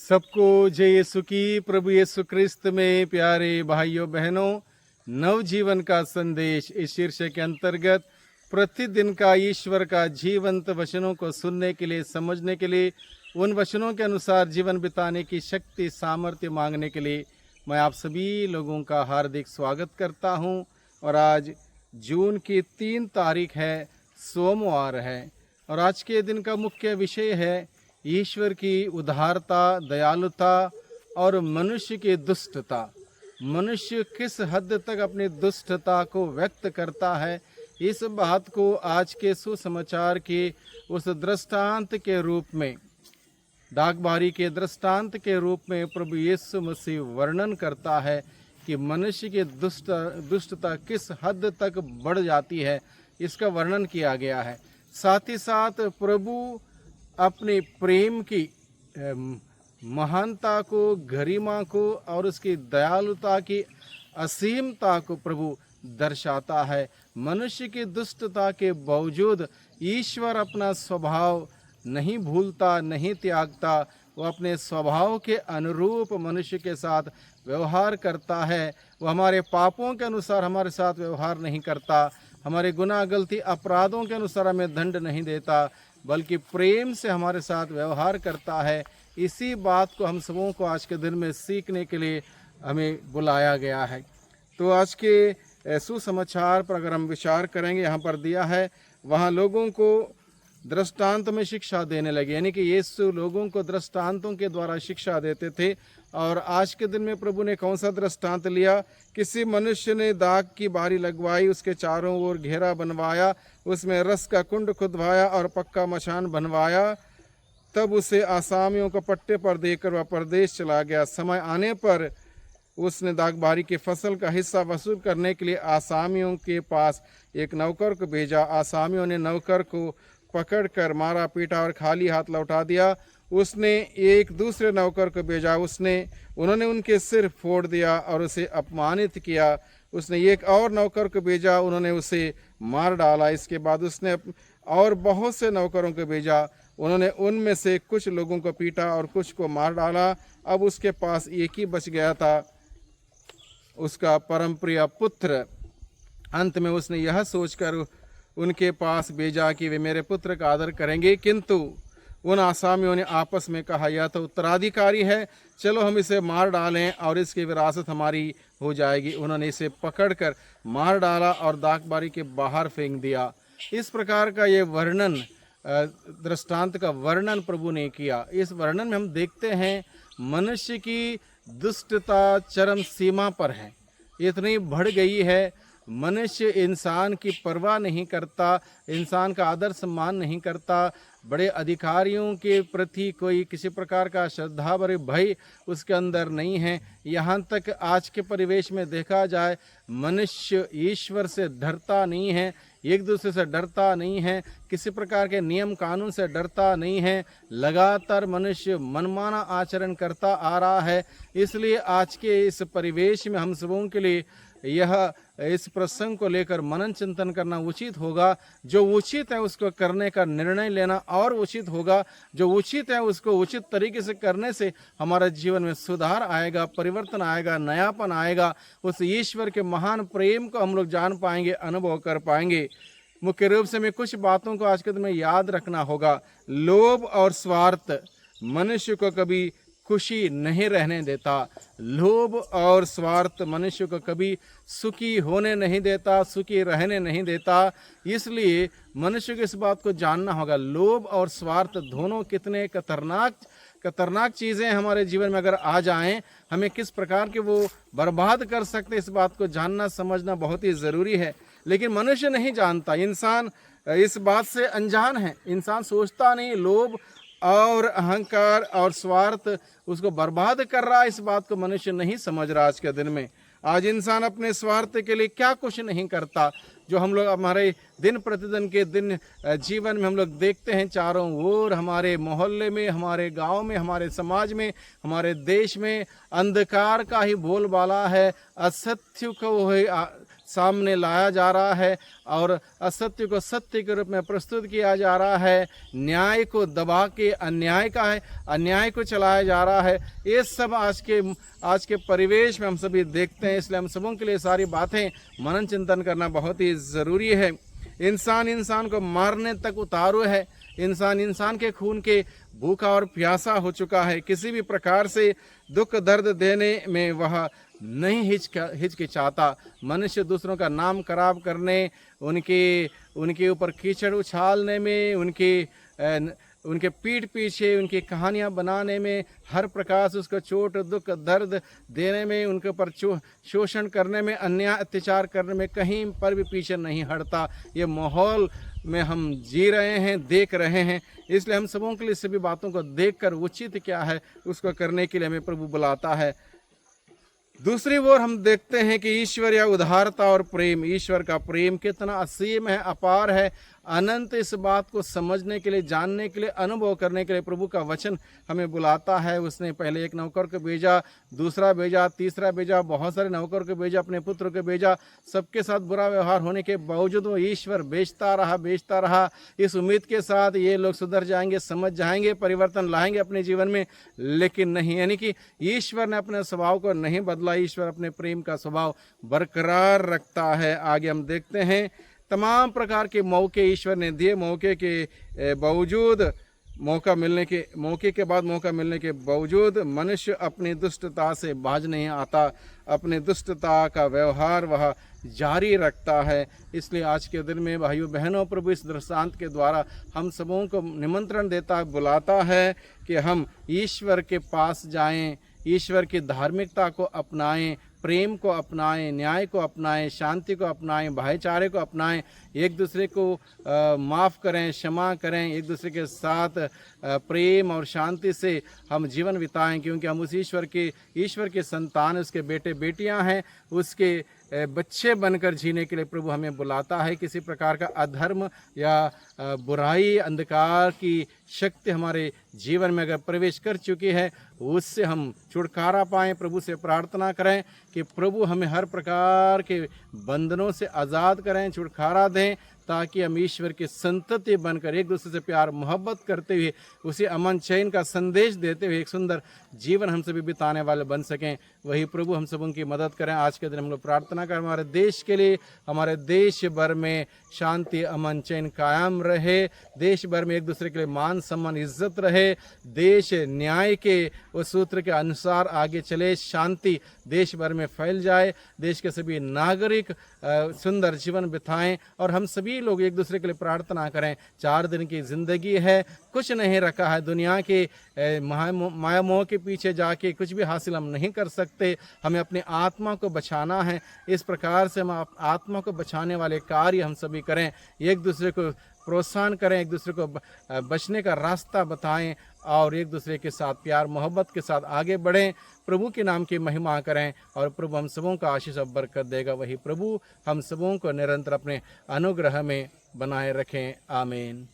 सबको जय यीशु की। प्रभु यीशु क्रिस्त में प्यारे भाइयों बहनों, नवजीवन का संदेश इस शीर्षक के अंतर्गत प्रतिदिन का ईश्वर का जीवंत वचनों को सुनने के लिए, समझने के लिए, उन वचनों के अनुसार जीवन बिताने की शक्ति सामर्थ्य मांगने के लिए मैं आप सभी लोगों का हार्दिक स्वागत करता हूं। और आज जून की 3 तारीख है, सोमवार है, और आज के दिन का मुख्य विषय है ईश्वर की उदारता, दयालुता और मनुष्य की दुष्टता। मनुष्य किस हद तक अपनी दुष्टता को व्यक्त करता है, इस बात को आज के सुसमाचार के उस दृष्टांत के रूप में, डाकबारी के दृष्टांत के रूप में प्रभु यीशु मसीह वर्णन करता है कि मनुष्य की दुष्टता किस हद तक बढ़ जाती है, इसका वर्णन किया गया है। साथ ही साथ प्रभु अपने प्रेम की महानता को, गरिमा को और उसकी दयालुता की असीमता को प्रभु दर्शाता है। मनुष्य की दुष्टता के बावजूद ईश्वर अपना स्वभाव नहीं भूलता, नहीं त्यागता। वो अपने स्वभाव के अनुरूप मनुष्य के साथ व्यवहार करता है। वो हमारे पापों के अनुसार हमारे साथ व्यवहार नहीं करता, हमारे गुनाह, गलती, अपराधों के अनुसार हमें दंड नहीं देता, बल्कि प्रेम से हमारे साथ व्यवहार करता है। इसी बात को हम सबों को आज के दिन में सीखने के लिए हमें बुलाया गया है। तो आज के सुसमाचार पर अगर हम विचार करेंगे, यहाँ पर दिया है, वहाँ लोगों को दृष्टांत में शिक्षा देने लगे, यानी कि यीशु लोगों को दृष्टांतों के द्वारा शिक्षा देते थे। और आज के दिन में प्रभु ने कौन सा दृष्टांत लिया? किसी मनुष्य ने दाख की बारी लगवाई, उसके चारों ओर घेरा बनवाया, उसमें रस का कुंड खुदवाया और पक्का मचान बनवाया। तब उसे आसामियों को पट्टे पर देकर वह परदेश चला गया। समय आने पर उसने दागबारी की फसल का हिस्सा वसूल करने के लिए आसामियों के पास एक नौकर को भेजा। आसामियों ने नौकर को पकड़कर मारा, पीटा और खाली हाथ लौटा दिया। उसने एक दूसरे नौकर को भेजा, उन्होंने उनके सिर फोड़ दिया और उसे अपमानित किया। उसने एक और नौकर को भेजा, उन्होंने उसे मार डाला। इसके बाद उसने और बहुत से नौकरों को भेजा, उन्होंने उनमें से कुछ लोगों को पीटा और कुछ को मार डाला। अब उसके पास एक ही बच गया था, उसका परमप्रिय पुत्र। अंत में उसने यह सोचकर उनके पास भेजा कि वे मेरे पुत्र का आदर करेंगे। किंतु उन आसामियों ने आपस में कहा, यह तो उत्तराधिकारी है, चलो हम इसे मार डालें और इसकी विरासत हमारी हो जाएगी। उन्होंने इसे पकड़कर मार डाला और दाखबारी के बाहर फेंक दिया। इस प्रकार का ये वर्णन, दृष्टांत का वर्णन प्रभु ने किया। इस वर्णन में हम देखते हैं मनुष्य की दुष्टता चरम सीमा पर है, इतनी बढ़ गई है। मनुष्य इंसान की परवाह नहीं करता, इंसान का आदर सम्मान नहीं करता, बड़े अधिकारियों के प्रति कोई किसी प्रकार का श्रद्धा भरे भय उसके अंदर नहीं है। यहाँ तक आज के परिवेश में देखा जाए, मनुष्य ईश्वर से डरता नहीं है, एक दूसरे से डरता नहीं है, किसी प्रकार के नियम कानून से डरता नहीं है। लगातार मनुष्य मनमाना आचरण करता आ रहा है। इसलिए आज के इस परिवेश में हम सबों के लिए इस प्रसंग को लेकर मनन चिंतन करना उचित होगा। जो उचित है उसको करने का निर्णय लेना और उचित होगा। जो उचित है उसको उचित तरीके से करने से हमारे जीवन में सुधार आएगा, परिवर्तन आएगा, नयापन आएगा। उस ईश्वर के महान प्रेम को हम लोग जान पाएंगे, अनुभव कर पाएंगे। मुख्य रूप से हमें कुछ बातों को आज के दिन में याद रखना होगा। लोभ और स्वार्थ मनुष्य को कभी खुशी नहीं रहने देता। लोभ और स्वार्थ मनुष्य को कभी सुखी होने नहीं देता, सुखी रहने नहीं देता। इसलिए मनुष्य को इस बात को जानना होगा, लोभ और स्वार्थ दोनों कितने खतरनाक चीज़ें हमारे जीवन में अगर आ जाएं, हमें किस प्रकार के वो बर्बाद कर सकते, इस बात को जानना समझना बहुत ही ज़रूरी है। लेकिन मनुष्य नहीं जानता, इंसान इस बात से अनजान है। इंसान सोचता नहीं, लोभ और अहंकार और स्वार्थ उसको बर्बाद कर रहा है, इस बात को मनुष्य नहीं समझ रहा। आज के दिन में आज इंसान अपने स्वार्थ के लिए क्या कुछ नहीं करता, जो हम लोग हमारे दिन प्रतिदिन के दिन जीवन में हम लोग देखते हैं। चारों ओर हमारे मोहल्ले में, हमारे गांव में, हमारे समाज में, हमारे देश में अंधकार का ही बोलबाला है। असत्य को सामने लाया जा रहा है और असत्य को सत्य के रूप में प्रस्तुत किया जा रहा है, न्याय को दबा के अन्याय को चलाया जा रहा है। ये सब आज के परिवेश में हम सभी देखते हैं। इसलिए हम सबों के लिए सारी बातें मनन चिंतन करना बहुत ही ज़रूरी है। इंसान को मारने तक उतारू है। इंसान के खून के भूखा और प्यासा हो चुका है। किसी भी प्रकार से दुख दर्द देने में वह नहीं हिचकिचाता। मनुष्य दूसरों का नाम खराब करने, उनके ऊपर कीचड़ उछालने में, उनके पीठ पीछे उनकी कहानियां बनाने में, हर प्रकार से उसको चोट दुख दर्द देने में, उनके ऊपर शोषण करने में, अन्याय अत्याचार करने में कहीं पर भी पीछे नहीं हटता। ये माहौल में हम जी रहे हैं, देख रहे हैं। इसलिए हम सबों के लिए सभी बातों को देखकर उचित क्या है उसको करने के लिए हमें प्रभु बुलाता है। दूसरी ओर हम देखते हैं कि ईश्वर या उदारता और प्रेम, ईश्वर का प्रेम कितना असीम है, अपार है, अनंत। इस बात को समझने के लिए, जानने के लिए, अनुभव करने के लिए प्रभु का वचन हमें बुलाता है। उसने पहले एक नौकर को भेजा, दूसरा भेजा, तीसरा भेजा, बहुत सारे नौकर को भेजा, अपने पुत्र को भेजा। सबके साथ बुरा व्यवहार होने के बावजूद वो ईश्वर बेचता रहा इस उम्मीद के साथ ये लोग सुधर जाएंगे, समझ जाएंगे, परिवर्तन लाएंगे अपने जीवन में। लेकिन नहीं, यानी कि ईश्वर ने अपने स्वभाव को नहीं बदला। ईश्वर अपने प्रेम का स्वभाव बरकरार रखता है। आगे हम देखते हैं, तमाम प्रकार के मौके ईश्वर ने दिए। मौके के बावजूद, मौके के बाद मौका मिलने के बावजूद मनुष्य अपनी दुष्टता से बाज नहीं आता। अपने दुष्टता का व्यवहार वह जारी रखता है। इसलिए आज के दिन में भाइयों बहनों, प्रभु इस दृष्टांत के द्वारा हम सबों को निमंत्रण देता, बुलाता है कि हम ईश्वर के पास जाएं, ईश्वर की धार्मिकता को अपनाएं, प्रेम को अपनाएं, न्याय को अपनाएं, शांति को अपनाएं, भाईचारे को अपनाएं, एक दूसरे को माफ़ करें, क्षमा करें, एक दूसरे के साथ प्रेम और शांति से हम जीवन बिताएं। क्योंकि हम उस ईश्वर के संतान, उसके बेटे बेटियां हैं, उसके बच्चे बनकर जीने के लिए प्रभु हमें बुलाता है। किसी प्रकार का अधर्म या बुराई, अंधकार की शक्ति हमारे जीवन में अगर प्रवेश कर चुकी है, उससे हम छुटकारा पाएं। प्रभु से प्रार्थना करें कि प्रभु हमें हर प्रकार के बंधनों से आज़ाद करें, छुटकारा दें, ताकि हम ईश्वर की संतति बनकर एक दूसरे से प्यार मोहब्बत करते हुए, उसे अमन चैन का संदेश देते हुए एक सुंदर जीवन हम सभी बिताने वाले बन सकें। वही प्रभु हम सबों की मदद करें। आज के दिन हम लोग प्रार्थना करें हमारे देश के लिए, हमारे देश भर में शांति अमन चैन कायम रहे, देश भर में एक दूसरे के लिए मान सम्मान इज्जत रहे, देश न्याय के उस सूत्र के अनुसार आगे चले, शांति देश भर में फैल जाए, देश के सभी नागरिक सुंदर जीवन बिताएं। और हम सभी लोग एक दूसरे के लिए प्रार्थना करें। 4 दिन की जिंदगी है, कुछ नहीं रखा है। दुनिया के माया मोह के पीछे जाके कुछ भी हासिल हम नहीं कर सकते। हमें अपनी आत्मा को बचाना है। इस प्रकार से हम आत्मा को बचाने वाले कार्य हम सभी करें, एक दूसरे को प्रोत्साहन करें, एक दूसरे को बचने का रास्ता बताएं और एक दूसरे के साथ प्यार मोहब्बत के साथ आगे बढ़ें। प्रभु के नाम की महिमा करें और प्रभु हम सबों का आशीष और बरकत देगा। वही प्रभु हम सबों को निरंतर अपने अनुग्रह में बनाए रखें। आमीन।